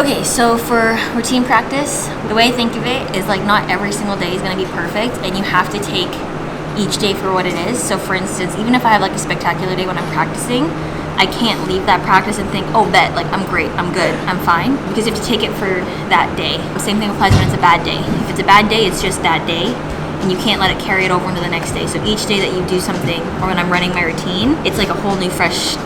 Okay, so for routine practice, the way I think of it is like not every single day is gonna be perfect, and you have to take each day for what it is. So for instance, even if I have like a spectacular day when I'm practicing, I can't leave that practice and think, oh, bet, like I'm great, I'm good, I'm fine, because you have to take it for that day. The same thing applies when it's a bad day. If it's a bad day, it's just that day, and you can't let it carry it over into the next day. So each day that you do something, or when I'm running my routine, it's like a whole new fresh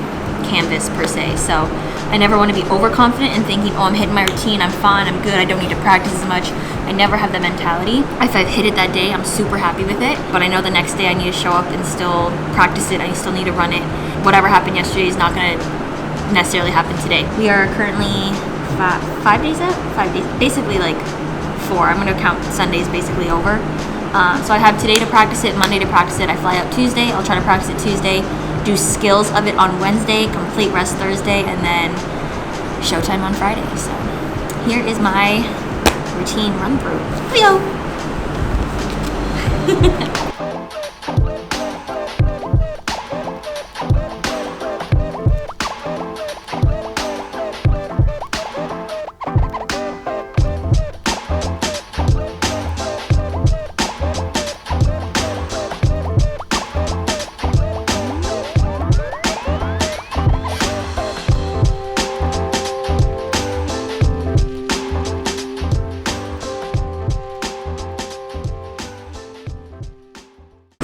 canvas per se. So I never want to be overconfident and thinking, oh, I'm hitting my routine, I'm fine, I'm good, I don't need to practice as much. I never have that mentality. If I've hit it that day, I'm super happy with it, but I know the next day I need to show up and still practice it. I still need to run it. Whatever happened yesterday is not going to necessarily happen today. We are currently 5 days out? 5 days, basically like 4. I'm going to count Sundays basically over. So I have today to practice it, Monday to practice it. I fly out Tuesday, I'll try to practice it Tuesday, do skills of it on Wednesday, complete rest Thursday, and then showtime on Friday. So here is my routine run through. Leo!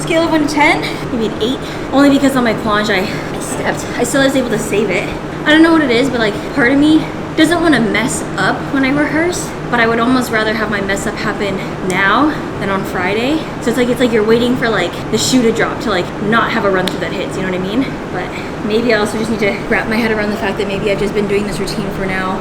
Scale of 1 to 10, maybe an 8. Only because on my planche I stepped. I still was able to save it. I don't know what it is, but like part of me doesn't want to mess up when I rehearse, but I would almost rather have my mess up happen now than on Friday. So it's like you're waiting for like the shoe to drop to like not have a run through that hits, you know what I mean? But maybe I also just need to wrap my head around the fact that maybe I've just been doing this routine for now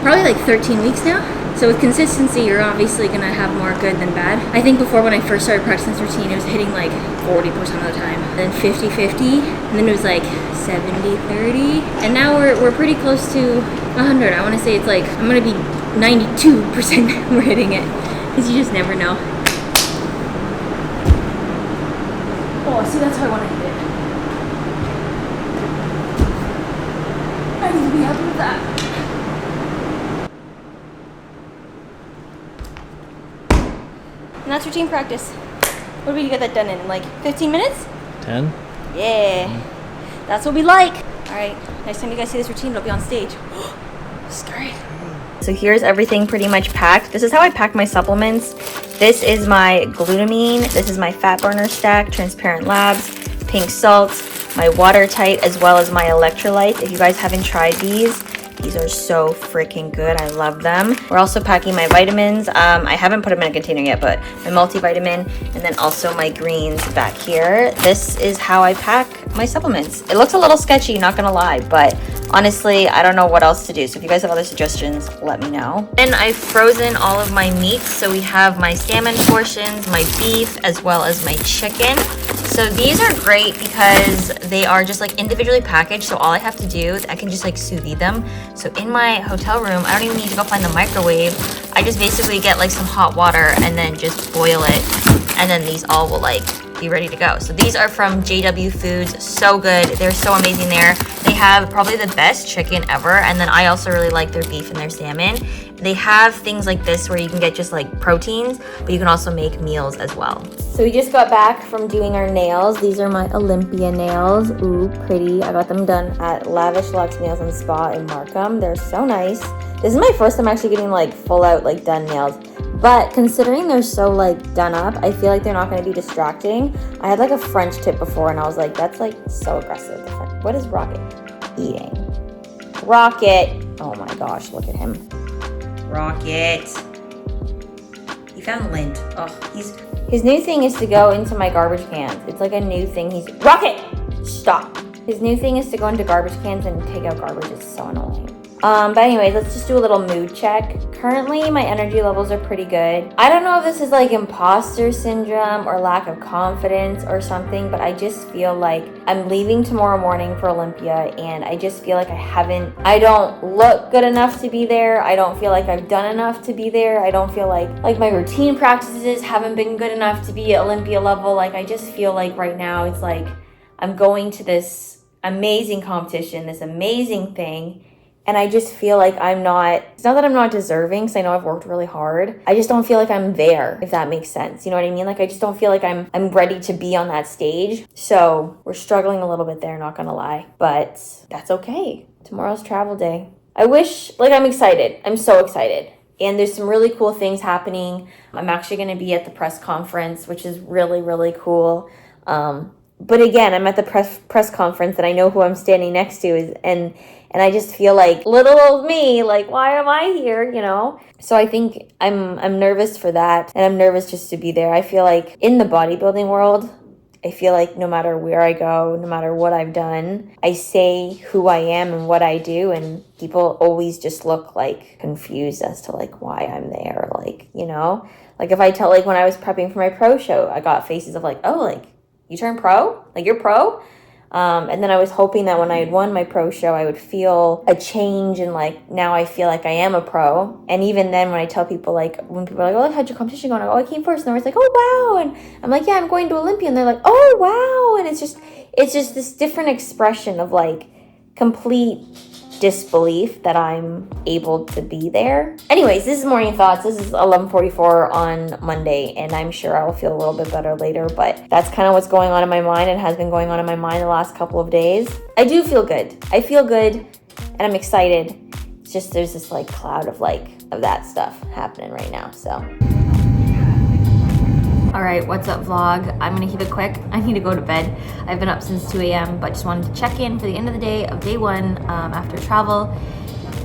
probably like 13 weeks now. So with consistency, you're obviously gonna have more good than bad. I think before, when I first started practicing this routine, it was hitting like 40% of the time, then 50-50, and then it was like 70-30, and now we're pretty close to 100. I wanna say it's like, I'm gonna be 92% we're hitting it, because you just never know. Oh, see, that's how I wanna hit it. I need to be happy with that. And that's routine practice. What do we get that done in? Like 15 minutes? 10? Yeah. That's what we like. All right. Next time you guys see this routine, it'll be on stage. Scary. So here's everything pretty much packed. This is how I pack my supplements. This is my glutamine. This is my fat burner stack, transparent labs, pink salts, my watertight, as well as my electrolytes. If you guys haven't tried these are so freaking good. I love them. We're also packing my vitamins. I haven't put them in a container yet, but my multivitamin, and then also my greens back here. This is how I pack my supplements. It looks a little sketchy, not gonna lie, but honestly, I don't know what else to do. So if you guys have other suggestions, let me know. Then I've frozen all of my meats. So we have my salmon portions, my beef, as well as my chicken. So these are great because they are just like individually packaged. So all I have to do, I can just like sous vide them. So in my hotel room, I don't even need to go find the microwave. I just basically get like some hot water and then just boil it. And then these all will like be ready to go. So these are from JW Foods. So good. They're so amazing there. They have probably the best chicken ever. And then I also really like their beef and their salmon. They have things like this where you can get just like proteins, but you can also make meals as well. So we just got back from doing our nails. These are my Olympia nails. Ooh, pretty. I got them done at Lavish Luxe Nails and Spa in Markham. They're so nice. This is my first time actually getting like full out like done nails. But considering they're so like done up, I feel like they're not going to be distracting. I had like a French tip before and I was like, that's like so aggressive. What is Rocket eating? Rocket. Oh my gosh, look at him. Rocket. He found lint. Oh, his new thing is to go into my garbage cans. It's like a new thing. Rocket! Stop. His new thing is to go into garbage cans and take out garbage. It's so annoying. But anyways, let's just do a little mood check. Currently, my energy levels are pretty good. I don't know if this is like imposter syndrome or lack of confidence or something, but I just feel like I'm leaving tomorrow morning for Olympia, and I just feel like I don't look good enough to be there. I don't feel like I've done enough to be there. I don't feel like my routine practices haven't been good enough to be at Olympia level. Like, I just feel like right now it's like I'm going to this amazing competition, this amazing thing, And I just feel like I'm not, it's not that I'm not deserving, because I know I've worked really hard. I just don't feel like I'm there, if that makes sense. You know what I mean? Like, I just don't feel like I'm ready to be on that stage. So we're struggling a little bit there, not gonna lie. But that's okay. Tomorrow's travel day. I wish, like, I'm excited. I'm so excited. And there's some really cool things happening. I'm actually gonna be at the press conference, which is really, really cool. But again, I'm at the press conference and I know who I'm standing next to and I just feel like little old me, like, why am I here, you know? So I think I'm nervous for that, and I'm nervous just to be there. I feel like in the bodybuilding world, I feel like no matter where I go, no matter what I've done, I say who I am and what I do, and people always just look like confused as to like why I'm there, like, you know? Like if I tell, like when I was prepping for my pro show, I got faces of like, oh, like you turned pro? Like you're pro? And then I was hoping that when I had won my pro show, I would feel a change, and like now I feel like I am a pro. And even then, when I tell people, like when people are like, "Oh, how'd your competition go?" And I go, "Oh, I came first," and they're like, "Oh, wow!" And I'm like, "Yeah, I'm going to Olympia," and they're like, "Oh, wow!" And it's just this different expression of like complete disbelief that I'm able to be there. Anyways, this is morning thoughts. This is 11:44 on Monday, and I'm sure I will feel a little bit better later, but that's kind of what's going on in my mind. It has been going on in my mind the last couple of days. I do feel good. I feel good, and I'm excited. It's just there's this like cloud of that stuff happening right now, so. All right, what's up vlog? I'm gonna keep it quick. I need to go to bed. I've been up since 2 a.m., but just wanted to check in for the end of the day of day one after travel.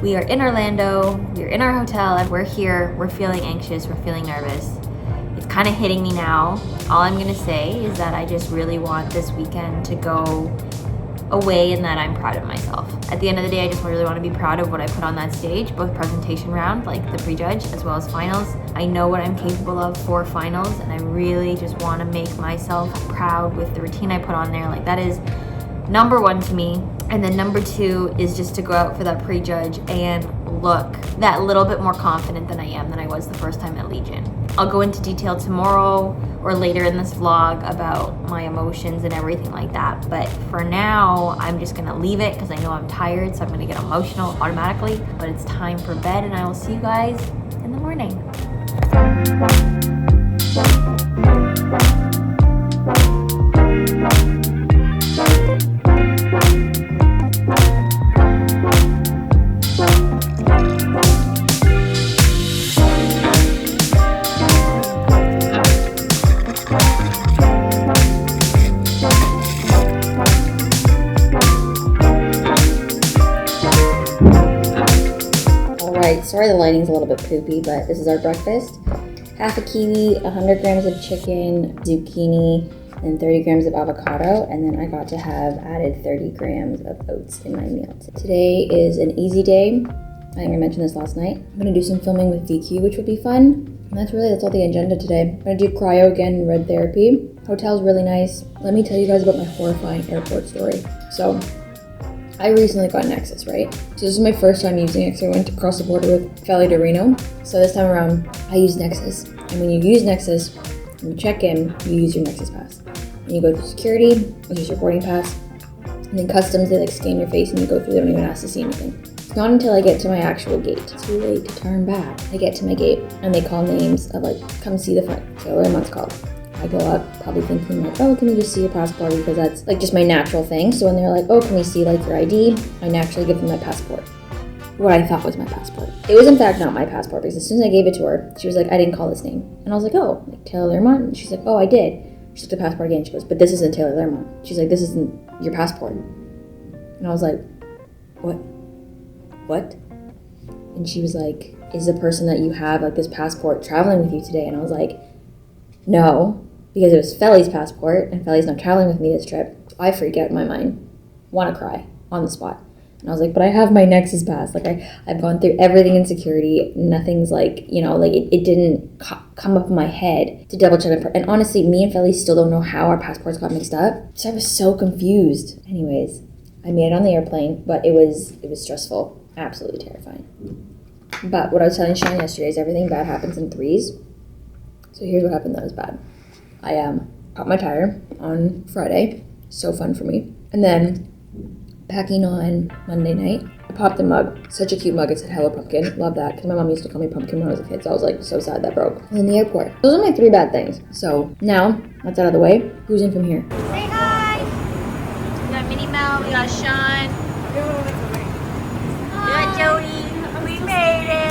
We are in Orlando, we're in our hotel, and we're here. We're feeling anxious, we're feeling nervous. It's kind of hitting me now. All I'm gonna say is that I just really want this weekend to go away and that I'm proud of myself. At the end of the day, I just really want to be proud of what I put on that stage, both presentation round, like the prejudge, as well as finals. I know what I'm capable of for finals, and I really just want to make myself proud with the routine I put on there. Like that is number one to me. And then number two is just to go out for that prejudge and look that little bit more confident than I was the first time at Legion. I'll go into detail tomorrow or later in this vlog about my emotions and everything like that. But for now, I'm just gonna leave it because I know I'm tired, so I'm gonna get emotional automatically. But it's time for bed, and I will see you guys in the morning. Sorry the lighting's a little bit poopy, but this is our breakfast. Half a kiwi, 100 grams of chicken, zucchini, and 30 grams of avocado, and then I got to have added 30 grams of oats in my meal. Today is an easy day. I think I mentioned this last night. I'm gonna do some filming with Thankyou, which will be fun. And that's all the agenda today. I'm gonna do cryo again and red therapy. Hotel's really nice. Let me tell you guys about my horrifying airport story. So, I recently got Nexus, right? So this is my first time using it because I went across the border with Feli to Reno. So this time around, I use Nexus. And when you use Nexus, when you check in, you use your Nexus pass. And you go through security, which is your boarding pass. And then customs, they like scan your face and you go through, they don't even ask to see anything. It's not until I get to my actual gate. It's too late to turn back. I get to my gate and they call names of like, come see the front. Taylor and Mont's called. I go up probably thinking like, oh, can we just see your passport? Because that's like just my natural thing. So when they're like, oh, can we see like your ID? I naturally give them my passport. What I thought was my passport. It was in fact not my passport because as soon as I gave it to her, she was like, I didn't call this name. And I was like, oh, like Taylor Lermont? And she's like, oh, I did. She took the passport again. She goes, but this isn't Taylor Lermont. She's like, this isn't your passport. And I was like, what? And she was like, is the person that you have like this passport traveling with you today? And I was like, no. Because it was Feli's passport, and Feli's not traveling with me this trip. I freak out in my mind. Want to cry on the spot. And I was like, but I have my Nexus pass. Like, I've gone through everything in security. Nothing's like, you know, like it didn't come up in my head to double check. And honestly, me and Feli still don't know how our passports got mixed up. So I was so confused. Anyways, I made it on the airplane, but it was stressful. Absolutely terrifying. But what I was telling Sean yesterday is everything bad happens in threes. So here's what happened that was bad. I popped my tire on Friday. So fun for me. And then packing on Monday night. I popped a mug. Such a cute mug. It said Hello Pumpkin. Love that, because my mom used to call me Pumpkin when I was a kid, so I was like so sad that broke. And then the airport. Those are my 3 bad things. So now that's out of the way. Who's in from here? Say hi! We got Minnie Mel, we got Sean. We got Jody. We made it!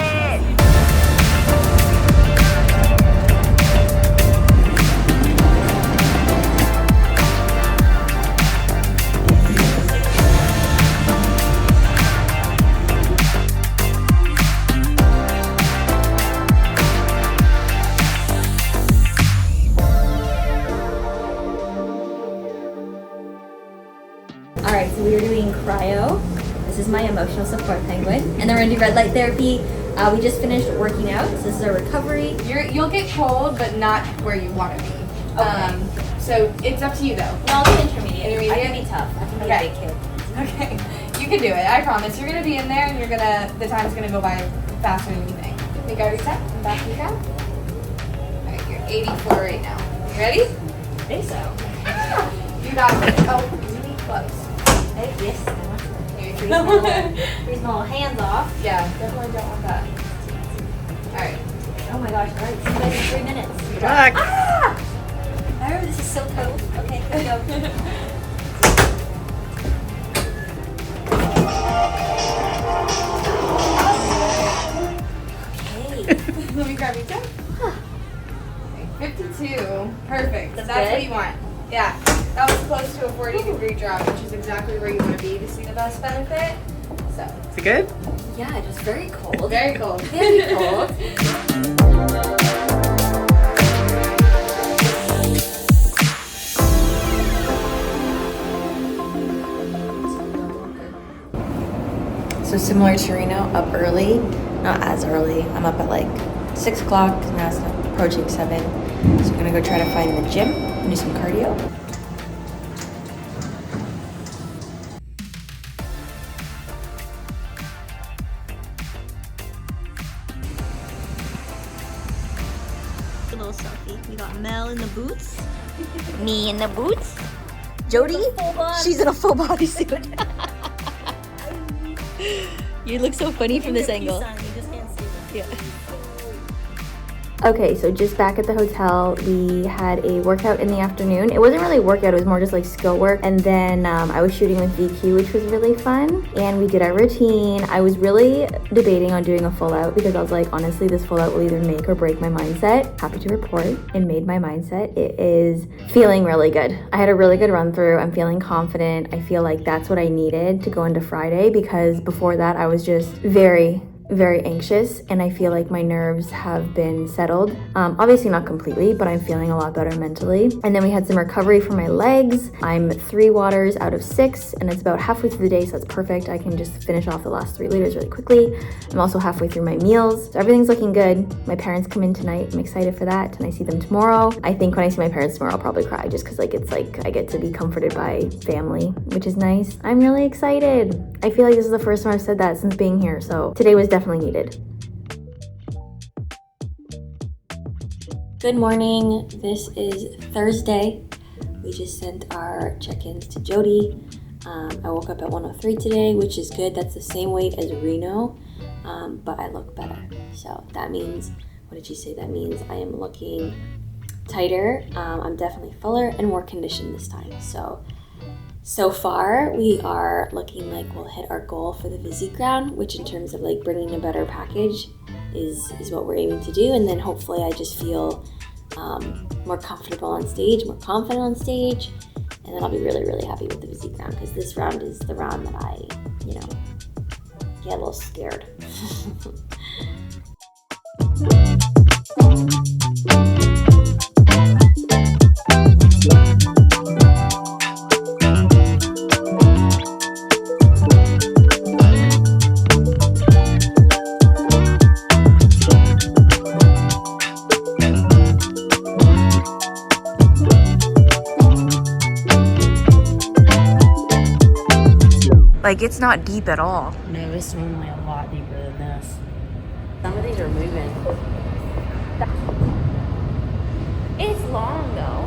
Alright, so we are doing cryo. This is my emotional support penguin. And then we're gonna do red light therapy. We just finished working out, so this is our recovery. You'll get cold, but not where you want to be. Okay. So it's up to you though. No, I'll be intermediate. I can be tough. I can be a big kid. Okay. You can do it, I promise. You're gonna be in there and the time's gonna go by faster than you think. Think I reset? I'm back you count. Alright, you're 84 right now. You ready? I think so. You got it. Oh, you need gloves. Yes. Here, Freeze my little hands off. Yeah, definitely don't want that. Alright. Oh my gosh, alright, see you guys in 3 minutes. Good luck. Ah! Oh, this is so cold. Okay, let's go. Let me grab you too. 52. Perfect. That's good? what you want. Yeah. That was close to a 40-degree drop, which is exactly where you want to be to see the best benefit. So. Is it good? Yeah, just very cold. Very cold. Very cold. So similar to Reno, up early, not as early. I'm up at like 6 o'clock, now it's approaching 7. So I'm gonna go try to find the gym and do some cardio. A little selfie. We got Mel in the boots. Me in the boots. Jody, she's in a full bodysuit. You look so funny from this angle. You just can't see it. Yeah. Okay, so just back at the hotel, we had a workout in the afternoon. It wasn't really a workout, it was more just like skill work. And then I was shooting with Thankyou, which was really fun. And we did our routine. I was really debating on doing a full out because I was like, honestly, this full out will either make or break my mindset. Happy to report, it made my mindset. It is feeling really good. I had a really good run through. I'm feeling confident. I feel like that's what I needed to go into Friday, because before that I was just very anxious, and I feel like my nerves have been settled. Obviously not completely, but I'm feeling a lot better mentally. And then we had some recovery for my legs. I'm 3 waters out of 6, and it's about halfway through the day, so that's perfect. I can just finish off the last 3 liters really quickly. I'm also halfway through my meals, so everything's looking good. My parents come in tonight. I'm excited for that, and I see them tomorrow. I think when I see my parents tomorrow, I'll probably cry, just because like it's like I get to be comforted by family, which is nice. I'm really excited. I feel like this is the first time I've said that since being here, so today was definitely needed. Good morning. This is Thursday. We just sent our check-ins to Jody. I woke up at 1:03 today, which is good. That's the same weight as Reno, but I look better. So that means, what did you say? That means I am looking tighter. I'm definitely fuller and more conditioned this time. So far, we are looking like we'll hit our goal for the physique round, which in terms of like bringing a better package is what we're aiming to do. And then hopefully I just feel more comfortable on stage, more confident on stage. And then I'll be really, really happy with the physique round, because this round is the round that I, get a little scared. Like, it's not deep at all. No, it's normally a lot deeper than this. Some of these are moving. It's long though.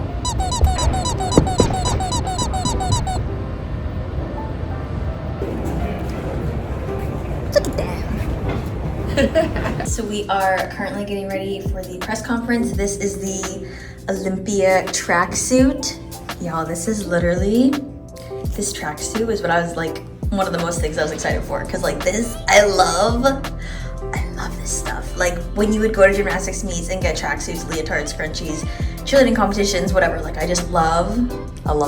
So we are currently getting ready for the press conference. This is the Olympia tracksuit. Y'all, this is literally, this tracksuit is what I was like, one of the most things I was excited for. Cause like this, I love this stuff. Like when you would go to gymnastics meets and get tracksuits, leotards, scrunchies, cheerleading competitions, whatever. Like I love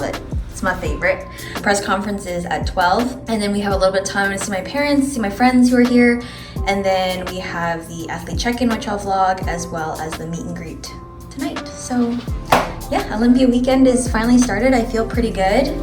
it. It's my favorite. The press conference is at 12, and then we have a little bit of time to see my parents, see my friends who are here, and then we have the athlete check-in, which I'll vlog, as well as the meet and greet tonight. So yeah, Olympia weekend is finally started. I feel pretty good.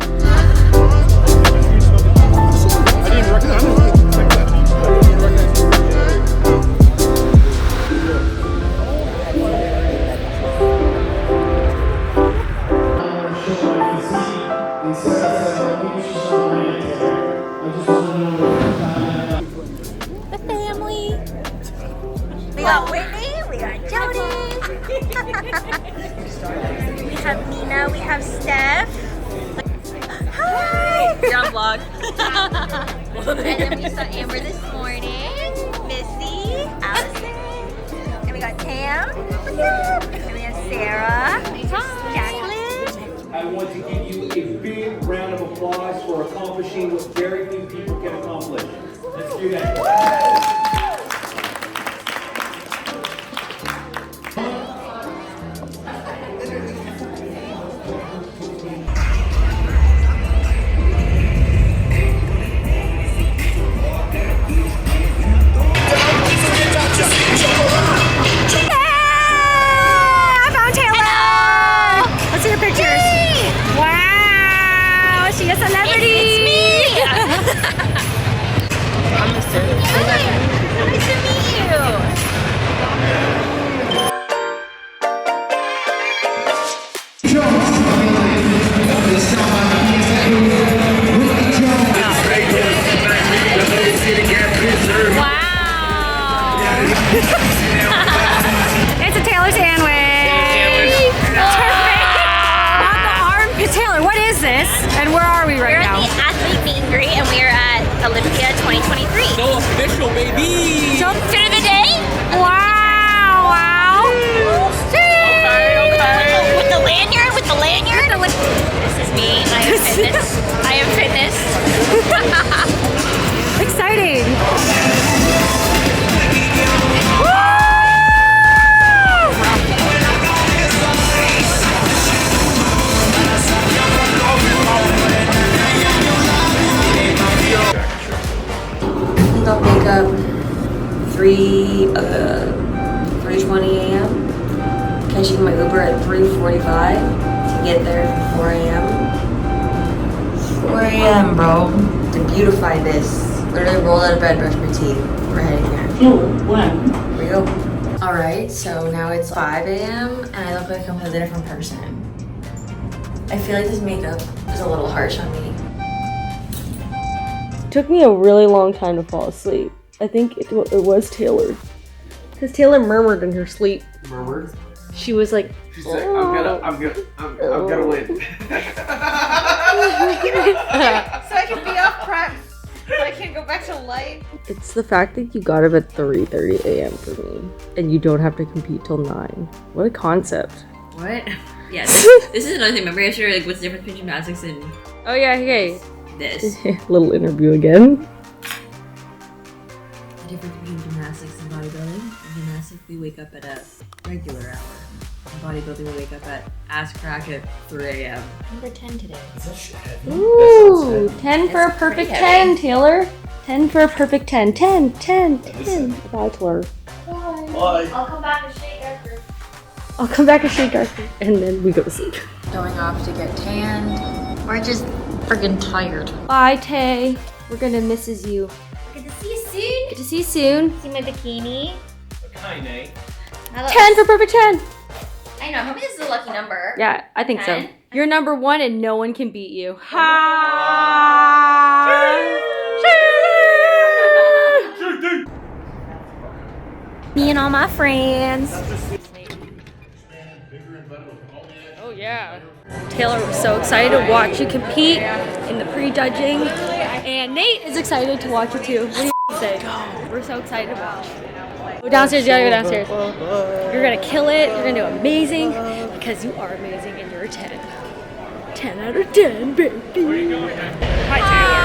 The family. We got Whitney, we got Jody. We have Nina, we have Steph. Hi! You're on vlog. And then we saw Amber this morning, Missy, Allison, and we got Tam, and we have Sarah, Jacqueline. I want to give you a big round of applause for accomplishing what very few people can accomplish. Let's do that. It's a Taylor sandwich. On the armpit. Taylor, what is this? And where are we right now? We're at the athlete meet and greet, and we are at Olympia 2023. So official, baby! So, Fit of the day? wow, wow. With the lanyard, This is me. I am fitness. Exciting. I'll wake up 3:20 a.m. Catching my Uber at 3:45 to get there at 4 a.m. 4 a.m. bro. To beautify this. Literally roll out of bed, brush my teeth. We're heading there. Here we go. Alright, so now it's 5 a.m. and I look like a completely different person. I feel like this makeup is a little harsh on me. It took me a really long time to fall asleep. I think it was Taylor. Because Taylor murmured in her sleep. Murmured? She was like, She said, I'm gonna win. So I can be off prep. So I can go back to life. it's the fact that you got up at 3:30 a.m. for me. And you don't have to compete till 9. What a concept. What? Yeah, this is another thing. Remember yesterday, like, what's the difference between gymnastics and Oh yeah, okay. this? Little interview again. The difference between gymnastics and bodybuilding. In gymnastics, we wake up at a regular hour. In bodybuilding, we wake up at ass crack at 3 a.m. Number 10 today. Ooh, 10 for a That's perfect pretty heavy. 10, Taylor. 10 for a perfect 10. 10. Bye, Taylor. Bye. I'll come back and shake after. I'll come back and shake darker. And then we go to sleep. Going off to get tanned. We're just friggin' tired. Bye, Tay. We're gonna misses you. Good to see you soon. Good to see you soon. See my bikini. Kinda. 10 for perfect 10. I know. How many is a lucky number? Yeah, I think so. 10? You're number 1 and no one can beat you. Ha! Me and all my friends. Oh yeah. Taylor was so excited to watch you compete in the prejudging. And Nate is excited to watch you too. What do you say? We're so excited to watch. Go downstairs, you gotta go downstairs. You're gonna kill it, you're gonna do amazing, because you are amazing and you're a 10. 10 out of 10, baby. Hi, Taylor.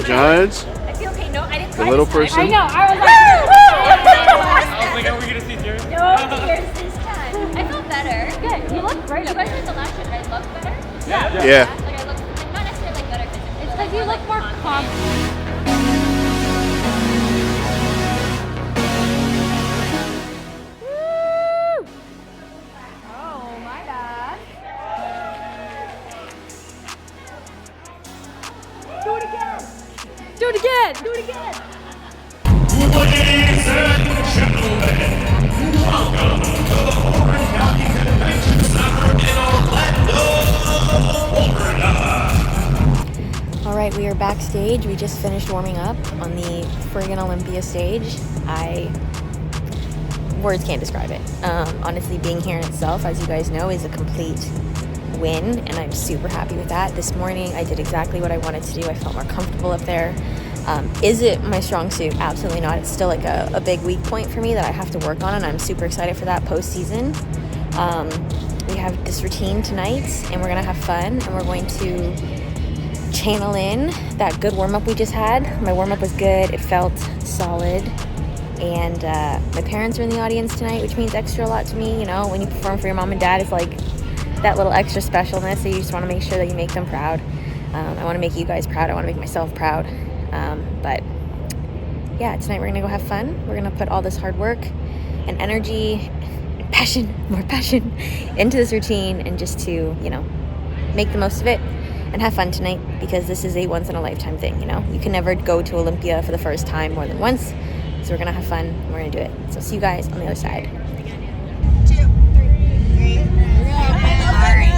Giants? I feel okay. No, I didn't The little person? I know. I was like, I was like, are we gonna see tears? no tears this time. I felt better. Good. You look great. Especially the last trip. I look better. Yeah. Like I look, like not necessarily like better physically. It's because you look more confident. Oh, my bad. Do it again. Do it again. Do it again. Ladies and gentlemen, welcome to the Orange County Convention Center in Orlando, Florida. All right, we are backstage. We just finished warming up on the friggin' Olympia stage. Words can't describe it. Honestly, being here in itself, as you guys know, is a complete win, and I'm super happy with that. This morning, I did exactly what I wanted to do. I felt more comfortable up there. Is it my strong suit? Absolutely not. It's still like a big weak point for me that I have to work on, and I'm super excited for that postseason. We have this routine tonight, and we're gonna have fun, and we're going to channel in that good warm-up we just had. My warm-up was good. It felt solid. And my parents are in the audience tonight, which means extra a lot to me. You know, when you perform for your mom and dad, it's like that little extra specialness. So you just want to make sure that you make them proud. I want to make you guys proud. I want to make myself proud. But yeah, tonight we're going to go have fun. We're going to put all this hard work and energy and passion, more passion, into this routine, and just to, you know, make the most of it and have fun tonight, because this is a once-in-a-lifetime thing, you know? You can never go to Olympia for the first time more than once. So we're gonna have fun, and we're gonna do it. So see you guys on the other side. 2, 3, 3. All right.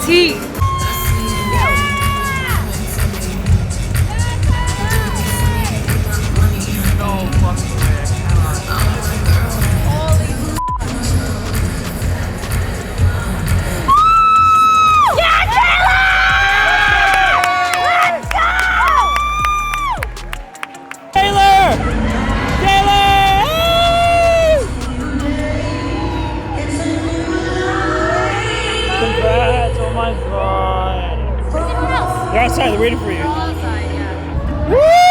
tea. Congrats! Oh my god! Where's everyone else? They're outside, they're waiting for you. Outside, yeah. Woo!